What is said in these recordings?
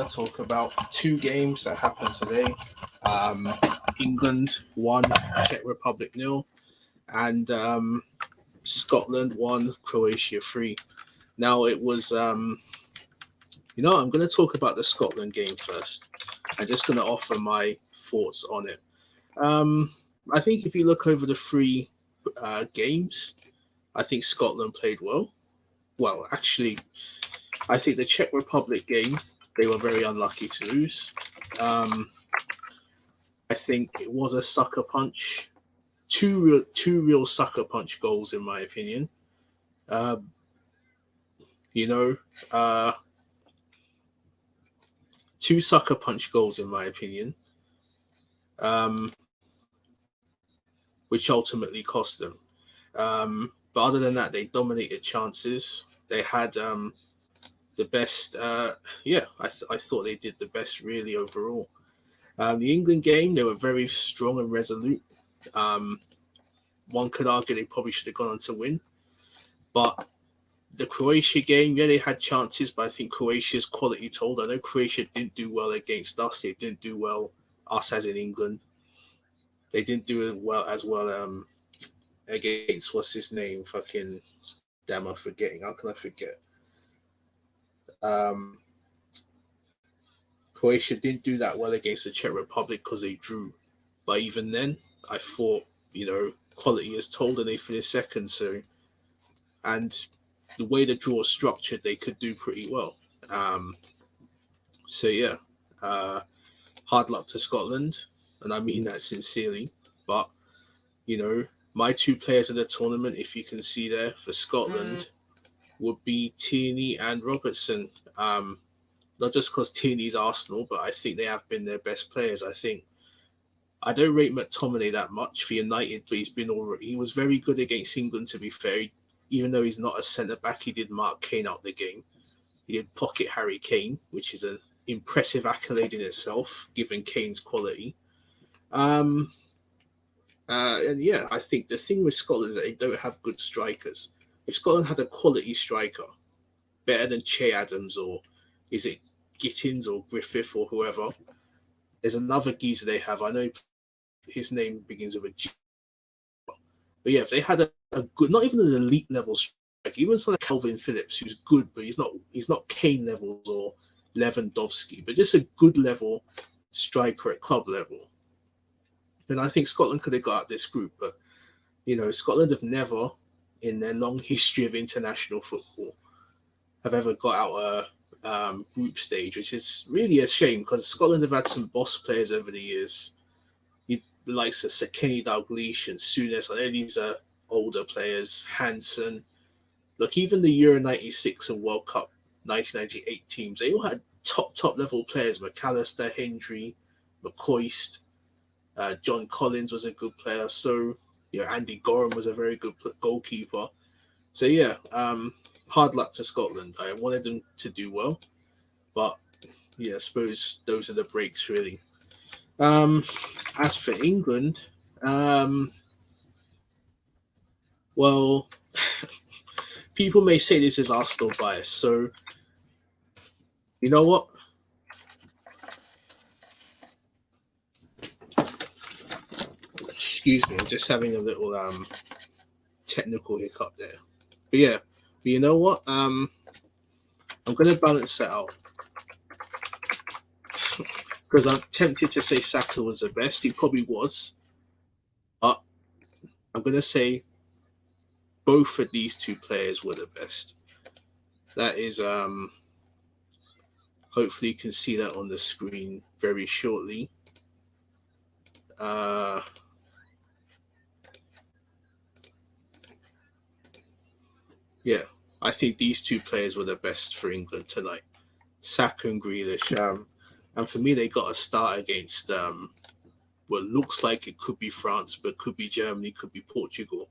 want to talk about two games that happened today. Um, England won, Czech Republic nil, and Scotland won, Croatia 3. Now it was, I'm going to talk about the Scotland game first. I'm just going to offer my thoughts on it. Um, I think if you look over the three games, I think Scotland played well. Well, actually, I think the Czech Republic game, they were very unlucky to lose. Um, I think it was a sucker punch. Two real sucker punch goals, in my opinion. Uh, you know, uh, two sucker punch goals, in my opinion, um, which ultimately cost them. But other than that, they dominated chances. They had the best. I thought they did the best really overall. The England game, they were very strong and resolute. Um, One could argue they probably should have gone on to win. But the Croatia game, yeah, they had chances, but I think Croatia's quality told. I know Croatia didn't do well against us. They didn't do well, us as in England. They didn't do it well as well against, what's his name? Fucking, damn, I'm forgetting. How can I forget? Um, Croatia didn't do that well against the Czech Republic because they drew. But even then, I thought, quality is told and they finished second. And the way the draw is structured, they could do pretty well. Um, so yeah, uh, hard luck to Scotland, and I mean that sincerely. But you know, my two players in the tournament, if you can see there for Scotland, would be Tierney and Robertson. Not just because Tierney's Arsenal, but I think they have been their best players. I don't rate McTominay that much for United, but he was very good against England. To be fair, even though he's not a centre back, he did mark Kane out the game. He did pocket Harry Kane, which is an impressive accolade in itself, given Kane's quality. And yeah, I think the thing with Scotland is that they don't have good strikers. If Scotland had a quality striker, better than Che Adams or is it Gittins or Griffith or whoever, there's another geezer they have. I know his name begins with a G. But yeah, if they had a good, not even an elite level striker, even someone like Calvin Phillips, who's good, but he's not Kane levels or Lewandowski, but just a good level striker at club level, then I think Scotland could have got out this group. But Scotland have never, in their long history of international football, have ever got out a group stage, which is really a shame because Scotland have had some boss players over the years. The likes of Kenny Dalglish and Souness. I know these are older players. Hansen. Look, even the Euro 96 and World Cup 1998 teams, they all had top level players. McAllister, Hendry, McCoist, John Collins was a good player. So, Andy Gorham was a very good goalkeeper. So, yeah, hard luck to Scotland. I wanted them to do well. But, yeah, I suppose those are the breaks, really. As for England, well, people may say this is Arsenal bias. So, you know what? Excuse me, I'm just having a little technical hiccup there. But yeah, you know what? I'm gonna balance that out because I'm tempted to say Saka was the best. He probably was, but I'm gonna say both of these two players were the best. That is hopefully you can see that on the screen very shortly. Yeah, I think these two players were the best for England tonight, Saka and Grealish. And for me, they got a start against what looks like it could be France, but could be Germany, could be Portugal.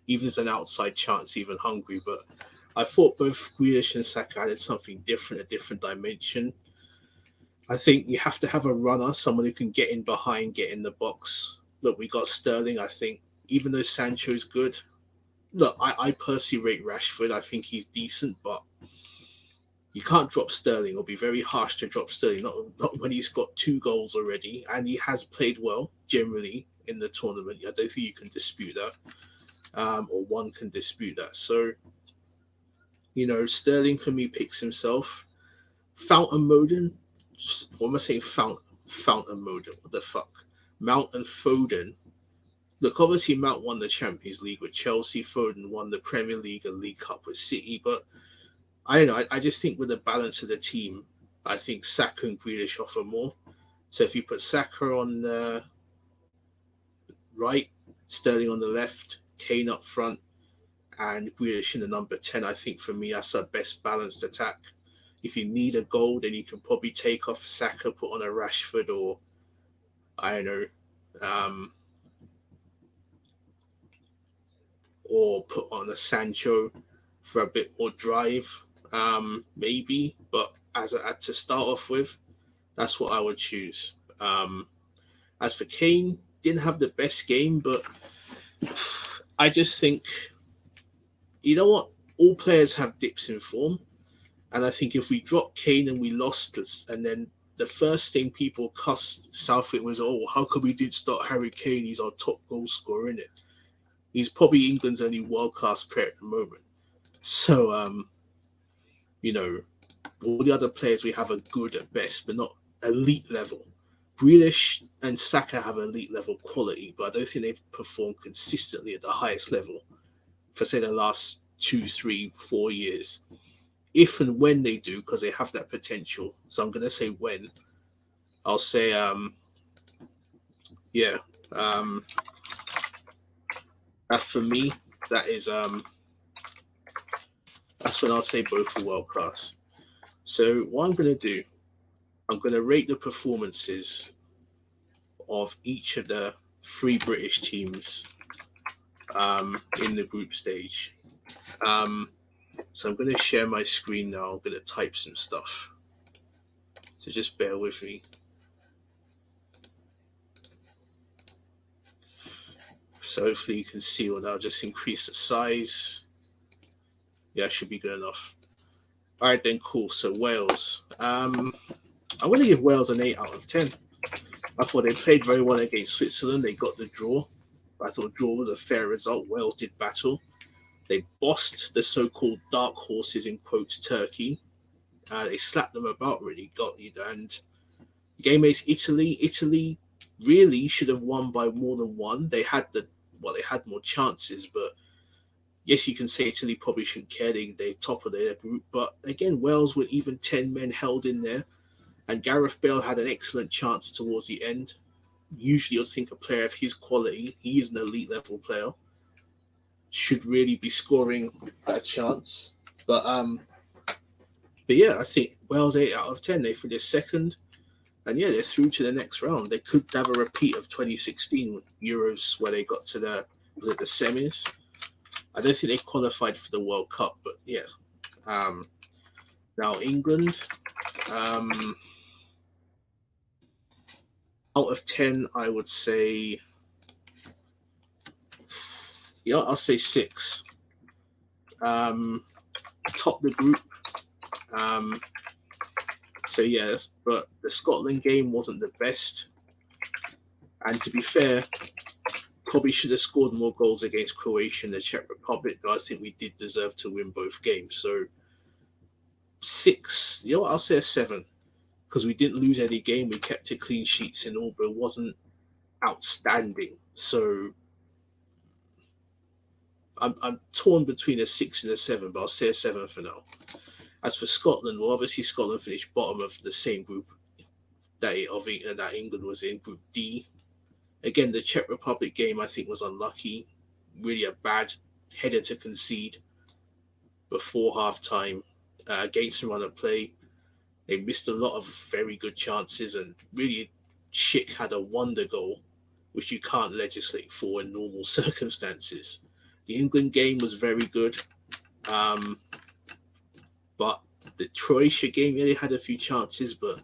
Even as an outside chance, even Hungary. But I thought both Grealish and Saka added something different, a different dimension. I think you have to have a runner, someone who can get in behind, get in the box. Look, we got Sterling, I think. Even though Sancho's good, look, I personally rate Rashford. I think he's decent, but You can't drop Sterling, or be very harsh to drop Sterling. Not when he's got 2 goals already, and he has played well generally in the tournament. I don't think you can dispute that, or one can dispute that. So, Sterling for me picks himself. Fountain Moden. What am I saying? Fountain Moden. What the fuck? Mount and Foden. Look, obviously Mount won the Champions League with Chelsea. Foden won the Premier League and League Cup with City. But I don't know. I just think with the balance of the team, I think Saka and Grealish offer more. So if you put Saka on the right, Sterling on the left, Kane up front, and Grealish in the number 10, I think for me that's our best balanced attack. If you need a goal, then you can probably take off Saka, put on a Rashford, or I don't know, or put on a Sancho for a bit more drive, maybe. But to start off with, that's what I would choose. As for Kane, didn't have the best game, but I just think, you know what? All players have dips in form. And I think if we dropped Kane and we lost this, and then the first thing people cussed Southgate was, oh, how come we didn't start Harry Kane? He's our top goal scorer, in it. He's probably England's only world-class player at the moment. So, all the other players we have are good at best, but not elite level. Grealish and Saka have elite level quality, but I don't think they've performed consistently at the highest level for, say, the last 2, 3, 4 years. If and when they do, because they have that potential. So I'm going to say when. I'll say, for me, that is, that's when I'll say both are world class. So what I'm going to do, I'm going to rate the performances of each of the 3 British teams in the group stage. So I'm going to share my screen now. I'm going to type some stuff. So just bear with me. So hopefully you can see what I'll just increase the size. Yeah, should be good enough. All right, then, cool. So Wales. I'm going to give Wales an 8 out of 10. I thought they played very well against Switzerland. They got the draw. I thought draw was a fair result. Wales did battle. They bossed the so-called dark horses, in quotes, Turkey. They slapped them about, really. And game against Italy. Italy really should have won by more than one. They had more chances, but yes, you can say Italy probably shouldn't care. They're top of their group. But again, Wales were even 10 men held in there. And Gareth Bale had an excellent chance towards the end. Usually you'll think a player of his quality, he is an elite level player, should really be scoring that chance. But yeah, I think Wales 8 out of 10. They finished second. And yeah, they're through to the next round. They could have a repeat of 2016 Euros where they got to the semis. I don't think they qualified for the World Cup, but yeah. Now England, out of 10, I would say, I'll say 6. Top the group. So yes, but the Scotland game wasn't the best. And to be fair, probably should have scored more goals against Croatia and the Czech Republic, but I think we did deserve to win both games. So 6, I'll say a 7, because we didn't lose any game. We kept it clean sheets in all, but it wasn't outstanding. So I'm torn between a 6 and a 7, but I'll say a 7 for now. As for Scotland, well, obviously Scotland finished bottom of the same group that England was in, Group D. Again, the Czech Republic game, I think, was unlucky. Really a bad header to concede before half-time against the run of play. They missed a lot of very good chances, and really Schick had a wonder goal, which you can't legislate for in normal circumstances. The England game was very good. But the Croatia game, they had a few chances, but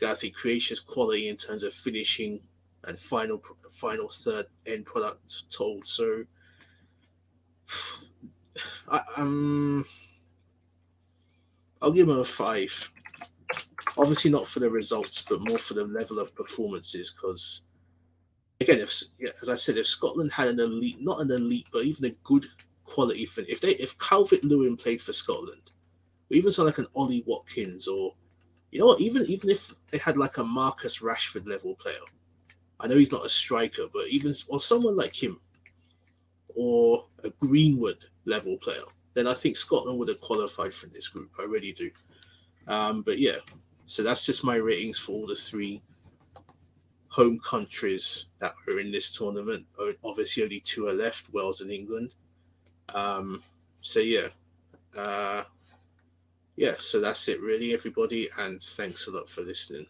I think Croatia's quality in terms of finishing and final third end product told. So I'll give them a 5. Obviously not for the results, but more for the level of performances. Because again, as I said, if Scotland had an elite, not an elite, but even a good quality fin, if Calvert Lewin played for Scotland, or even someone like an Ollie Watkins, or you know what, even if they had like a Marcus Rashford level player, I know he's not a striker, but even or someone like him, or a Greenwood level player, then I think Scotland would have qualified for this group. I really do. But yeah, so that's just my ratings for all the 3 home countries that are in this tournament. Obviously, only 2 are left: Wales and England. So yeah, yeah. So that's it, really, everybody, and thanks a lot for listening.